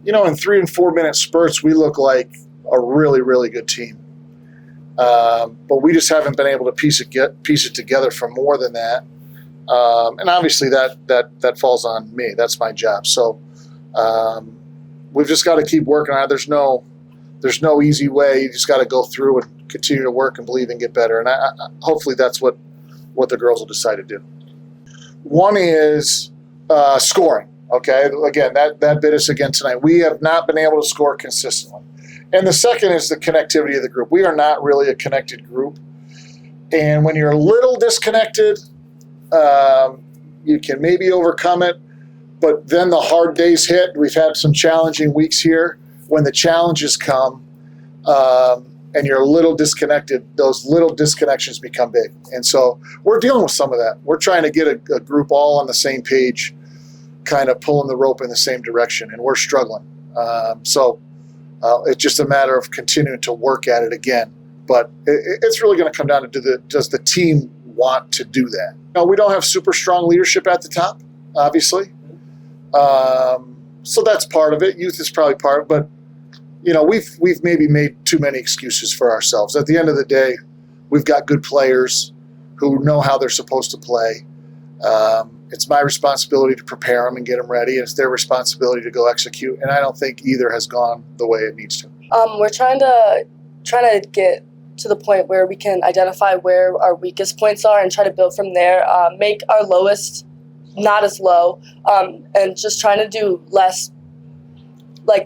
in 3 and 4 minute spurts, we look like a really, really good team. But we just haven't been able to piece it together for more than that. And obviously that falls on me. That's my job. So we've just got to keep working on it. There's no easy way. You just got to go through and continue to work and believe and get better. And hopefully that's what the girls will decide to do. One is scoring. Okay, again, that bit us again tonight. We have not been able to score consistently. And the second is the connectivity of the group. We are not really a connected group. And when you're a little disconnected, you can maybe overcome it. But then the hard days hit. We've had some challenging weeks here. When the challenges come and you're a little disconnected, those little disconnections become big. And so we're dealing with some of that. We're trying to get a group all on the same page, kind of pulling the rope in the same direction, and we're struggling. So it's just a matter of continuing to work at it again. But it's really going to come down to does the team want to do that? We don't have super strong leadership at the top, obviously. So that's part of it. Youth is probably part of it. But, we've maybe made too many excuses for ourselves. At the end of the day, we've got good players who know how they're supposed to play. It's my responsibility to prepare them and get them ready. It's their responsibility to go execute. And I don't think either has gone the way it needs to. We're trying to get to the point where we can identify where our weakest points are and try to build from there, make our lowest not as low, and just trying to do less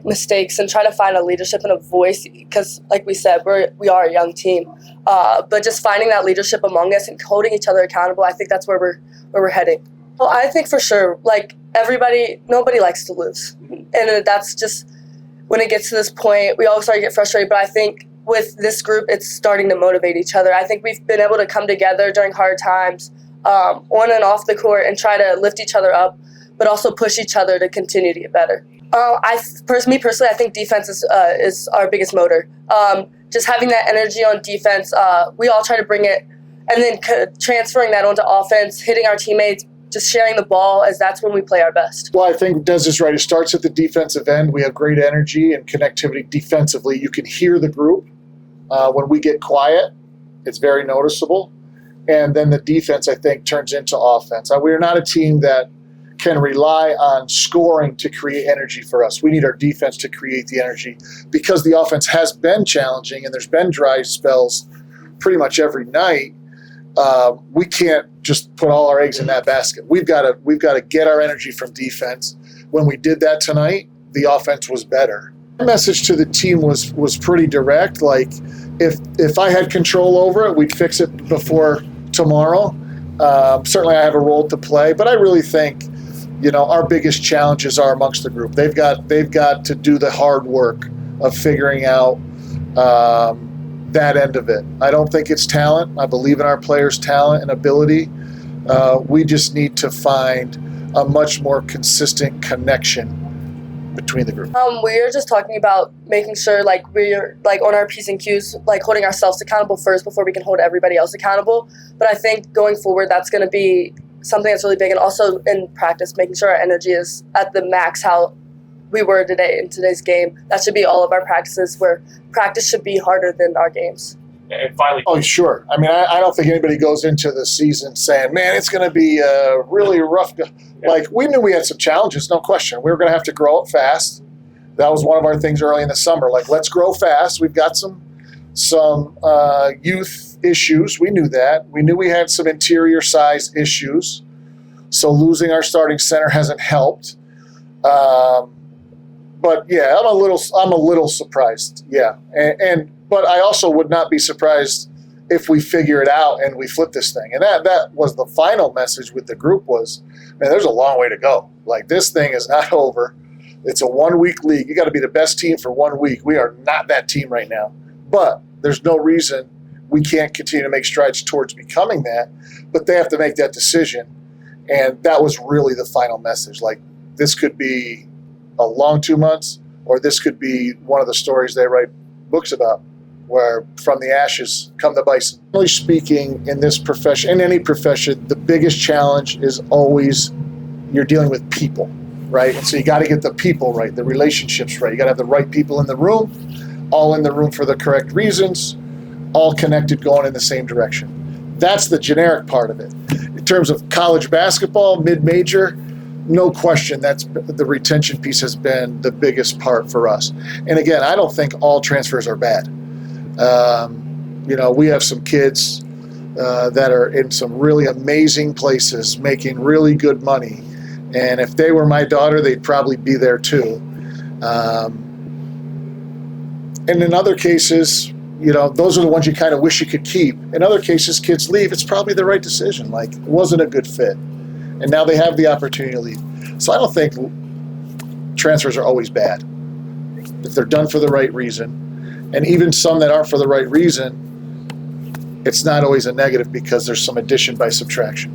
mistakes and try to find a leadership and a voice, because like we said, we are a young team, but just finding that leadership among us and holding each other accountable, I think that's where we're heading. Well, I think for sure, nobody likes to lose, and that's just when it gets to this point, we all start to get frustrated. But I think with this group, it's starting to motivate each other. I think we've been able to come together during hard times, on and off the court, and try to lift each other up, but also push each other to continue to get better. Me personally, I think defense is our biggest motor. Just having that energy on defense, we all try to bring it, and then transferring that onto offense, hitting our teammates, just sharing the ball, as that's when we play our best. Well, I think Des is right. It starts at the defensive end. We have great energy and connectivity defensively. You can hear the group. When we get quiet, it's very noticeable. And then the defense, I think, turns into offense. We are not a team that can rely on scoring to create energy for us. We need our defense to create the energy, because the offense has been challenging and there's been dry spells pretty much every night. We can't just put all our eggs in that basket. We've got to get our energy from defense. When we did that tonight, the offense was better. My message to the team was pretty direct. If I had control over it, we'd fix it before tomorrow. Certainly I have a role to play, but I really think our biggest challenges are amongst the group. They've got to do the hard work of figuring out that end of it. I don't think it's talent. I believe in our players' talent and ability. We just need to find a much more consistent connection between the group. We're just talking about making sure we're on our P's and Q's, holding ourselves accountable first before we can hold everybody else accountable. But I think going forward, that's going to be something that's really big. And also in practice, making sure our energy is at the max how we were today in today's game. That should be all of our practices, where practice should be harder than our games. And finally, oh, sure. I mean, I don't think anybody goes into the season saying, man, it's going to be really rough. We knew we had some challenges, no question. We were going to have to grow up fast. That was one of our things early in the summer. Let's grow fast. We've got some youth issues. We knew that. We knew we had some interior size issues. So losing our starting center hasn't helped. But yeah, I'm a little surprised. Yeah, but I also would not be surprised if we figure it out and we flip this thing. And that was the final message with the group was, man, there's a long way to go. This thing is not over. It's a 1-week league. You got to be the best team for 1 week. We are not that team right now. But there's no reason we can't continue to make strides towards becoming that. But they have to make that decision. And that was really the final message. This could be a long 2 months, or this could be one of the stories they write books about, where from the ashes come the bison. Generally speaking, in this profession, in any profession, the biggest challenge is always you're dealing with people. right? And so you got to get the people right, the relationships right. You got to have the right people in the room, all in the room for the correct reasons, all connected, going in the same direction. That's the generic part of it. In terms of college basketball, mid-major, no question, that's the retention piece has been the biggest part for us. And again, I don't think all transfers are bad. We have some kids that are in some really amazing places, making really good money. And if they were my daughter, they'd probably be there too. And in other cases, those are the ones you kind of wish you could keep. In other cases, kids leave. It's probably the right decision. Like, it wasn't a good fit. And now they have the opportunity to leave. So I don't think transfers are always bad if they're done for the right reason. And even some that aren't for the right reason, it's not always a negative because there's some addition by subtraction.